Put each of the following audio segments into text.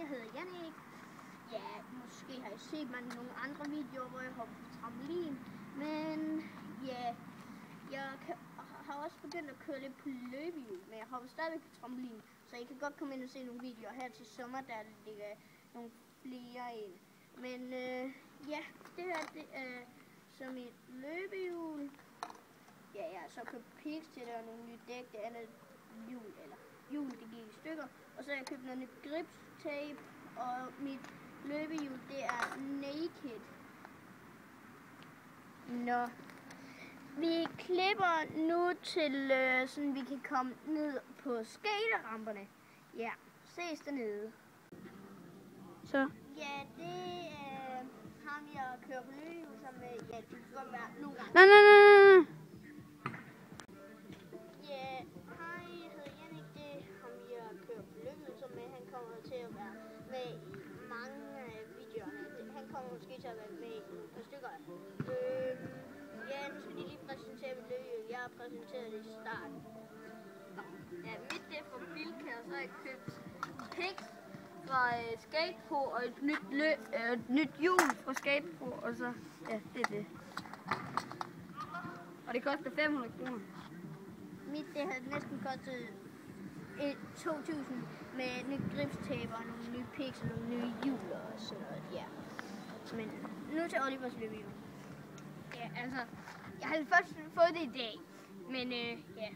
jeg hedder Jannik. Ja, måske har I set mig i nogle andre videoer, hvor jeg hopper på trampolin. Men ja, jeg har også begyndt at køre lidt på løbehjul, men jeg hopper stadig på trampolin. Så I kan godt komme ind og se nogle videoer her til sommer, der ligger nogle flere ind. Men ja, det her det er som et løbehjul. Ja, jeg har så købt piks til det og nogle nye dæk, det andet hjul, det gik i stykker. Og så har jeg købt noget nyt gripstape, og mit løbehjul, det er naked. Nå. Vi klipper nu til, sådan vi kan komme ned på skateramperne. Ja, ses dernede. Så? Ja, det er ham, jeg kører på løbehjul sammen med. Ja, det kan godt være nogle gange. Nej. Ja, hej, jeg hedder Jannik. Det er ham, jeg kører på løbehjul sammen med. Han kommer til at være med i mange af videoerne. Han kommer måske til at være med i et par stykker. Ja, nu skal de lige præsentere mit løbehjul. Jeg har præsenteret det i starten. Ja, mit det er fra Bilka, og så har jeg købt piks fra Skatepro og et nyt hjul fra Skatepro, og så, ja, det er det. Og det koster 500 kroner. Mit det havde næsten kostet 2.000 med nyt gripstape og nogle nye piks og nogle nye hjul og sådan noget, ja. Men nu til Olivers løbehjul. Ja, altså, jeg havde først fået det i dag, men ja,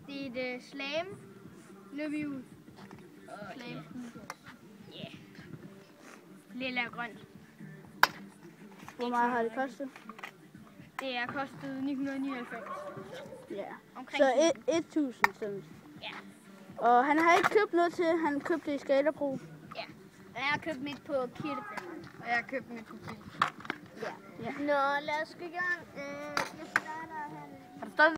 det er et slam løbehjul. Slam. Ja. Lilla og grønt. Hvor meget har det kostet? Det er kostet 999. Ja. Omkring Så 1.000 sådan. Ja. Og han har ikke købt noget til, han købte det i Skatepro. Ja. Og jeg har købt mit på Kirtefælden. Og jeg har købt mit på Bilka. Ja. Nå, lad os gå i gang. Jeg starter her. Har du stadig?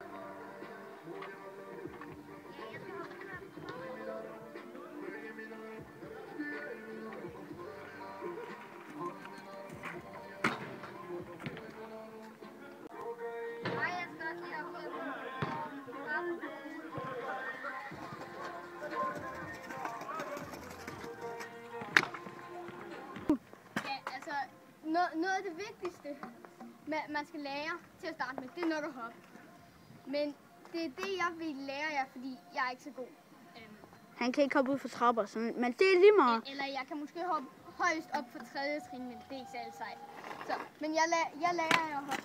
Noget af det vigtigste, man skal lære til at starte med, det er nok at hoppe. Men det er det, jeg vil lære jer, fordi jeg er ikke så god. Han kan ikke hoppe ud for trapper, sådan, men det er lige meget. Eller jeg kan måske hoppe højst op på 3. trin, men det er ikke særlig sejt. Så, men jeg lærer jer at hoppe.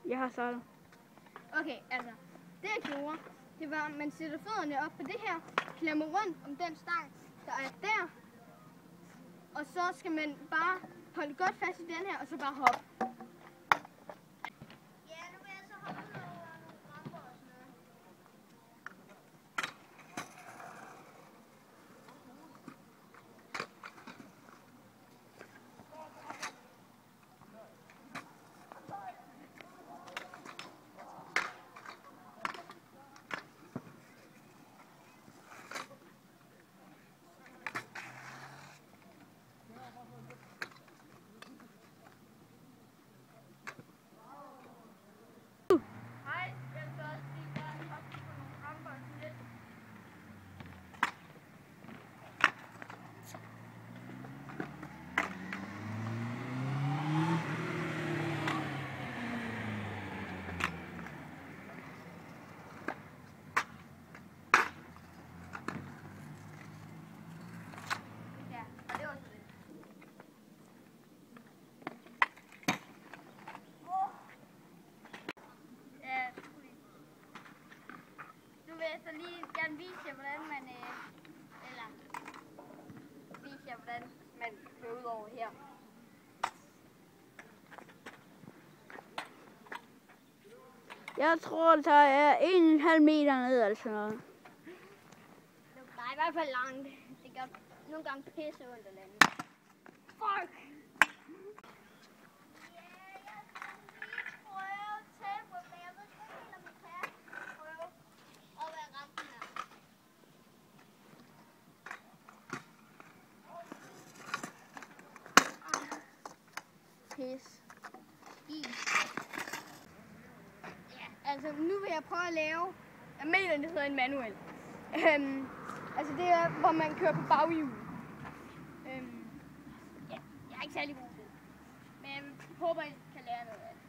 Jeg har startet. Okay, altså, det jeg gjorde, det var, at man sætter fødderne op på det her, klemmer rundt om den stang, der er der, og så skal man bare holde godt fast i den her, og så bare hoppe. Ja, nu vil jeg så hoppe nogle ramper og sådan noget. Så lige gerne vise jer, hvordan man kører ud over her. Jeg tror, der er 1,5 meter ned eller sådan noget. Der er i hvert fald langt. Det gør nogle gange pisse ondt at lande. Fuck! Pis. Altså, nu vil jeg prøve at lave, jeg mener, det hedder en manuel. Altså, det er, hvor man kører på baghjul. Ja, jeg er ikke særlig god til det. Men jeg håber, I kan lære noget af det.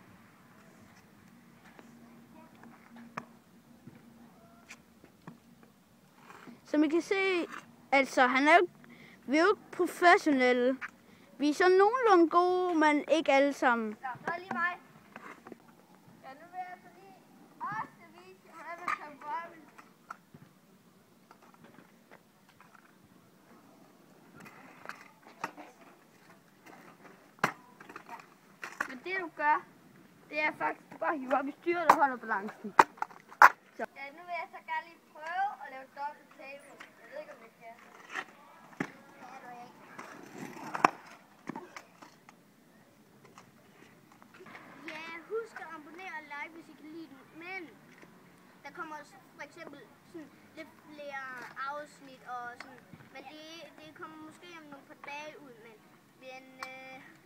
Som I kan se, altså vi er jo ikke professionelle. Vi er så nogenlunde gode, men ikke alle sammen. Så er lige mig. Ja, nu vil jeg så lige også vise, hvordan man kan røve. Men det du gør, det er faktisk bare hive op i styret og holder balancen. Så. Ja, nu vil jeg så gerne lige prøve at lave dobbelt table. Jeg ved ikke, om det kan. Ja, husk at abonnere og like, hvis I kan lide den. Men der kommer for eksempel sådan lidt flere afsnit og sådan. Men det kommer måske om nogle par dage ud. Men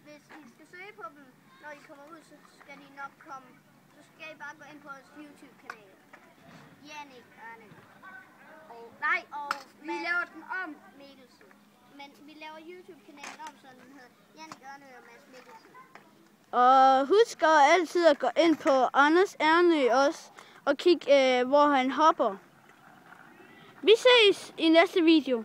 hvis I skal søge på dem, når I kommer ud, så skal de nok komme. Så skal I bare gå ind på vores YouTube-kanal. Jannik Ørne. Og vi laver den om Mikkelsen. Men vi laver YouTube-kanalen om, så den hedder Jannik Ørne og Mads Mikkelsen. Og husk altid at gå ind på Anders Ernø også og kigge, hvor han hopper. Vi ses i næste video.